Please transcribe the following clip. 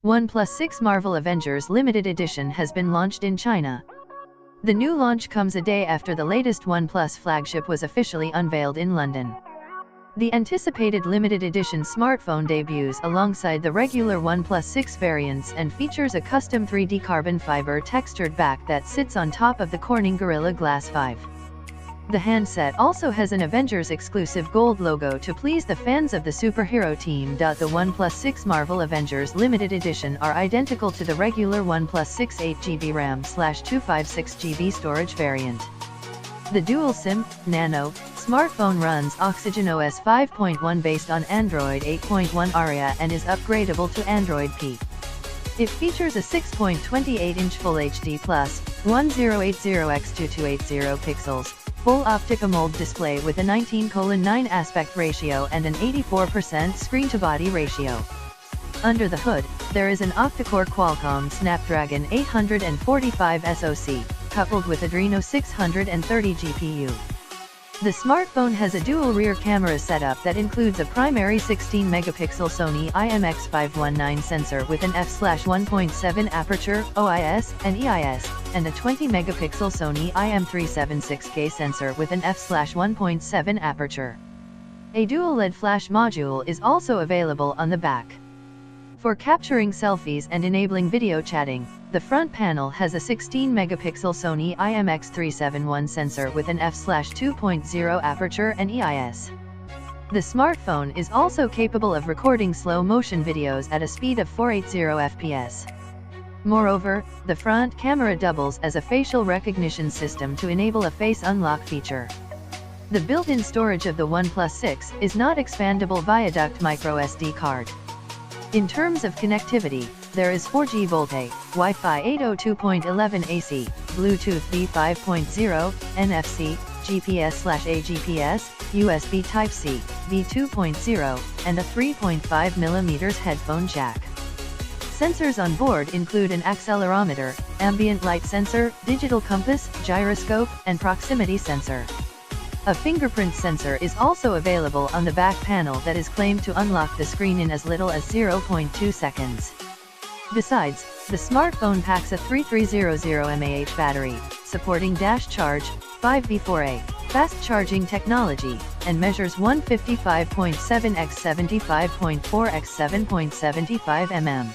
OnePlus 6 Marvel Avengers Limited Edition has been launched in China. The new launch comes a day after the latest OnePlus flagship was officially unveiled in London. The anticipated limited edition smartphone debuts alongside the regular OnePlus 6 variants and features a custom 3D carbon fiber textured back that sits on top of the Corning Gorilla Glass 5. The handset also has an Avengers exclusive gold logo to please the fans of the superhero team. The OnePlus 6 Marvel Avengers Limited Edition are identical to the regular OnePlus 6 8GB RAM/256GB storage variant. The dual SIM, Nano, smartphone runs Oxygen OS 5.1 based on Android 8.1 Aria and is upgradable to Android P. It features a 6.28-inch Full HD Plus, 1080x2280 pixels, full Optic AMOLED display with a 19:9 aspect ratio and an 84% screen-to-body ratio. Under the hood, there is an octa-core Qualcomm Snapdragon 845 SoC, coupled with Adreno 630 GPU. The smartphone has a dual rear camera setup that includes a primary 16-megapixel Sony IMX519 sensor with an f/1.7 aperture, OIS, and EIS, and a 20-megapixel Sony IM376K sensor with an f/1.7 aperture. A dual LED flash module is also available on the back. For capturing selfies and enabling video chatting, the front panel has a 16-megapixel Sony IMX371 sensor with an f/2.0 aperture and EIS. The smartphone is also capable of recording slow-motion videos at a speed of 480 fps. Moreover, the front camera doubles as a facial recognition system to enable a face unlock feature. The built-in storage of the OnePlus 6 is not expandable via duct microSD card. In terms of connectivity, there is 4G VoLTE, Wi-Fi 802.11 AC, Bluetooth V5.0, NFC, GPS/AGPS, USB Type-C, V2.0, and a 3.5mm headphone jack. Sensors on board include an accelerometer, ambient light sensor, digital compass, gyroscope, and proximity sensor. A fingerprint sensor is also available on the back panel that is claimed to unlock the screen in as little as 0.2 seconds. Besides, the smartphone packs a 3300 mAh battery, supporting dash charge, 5V4A, fast charging technology, and measures 155.7 x 75.4 x 7.75 mm.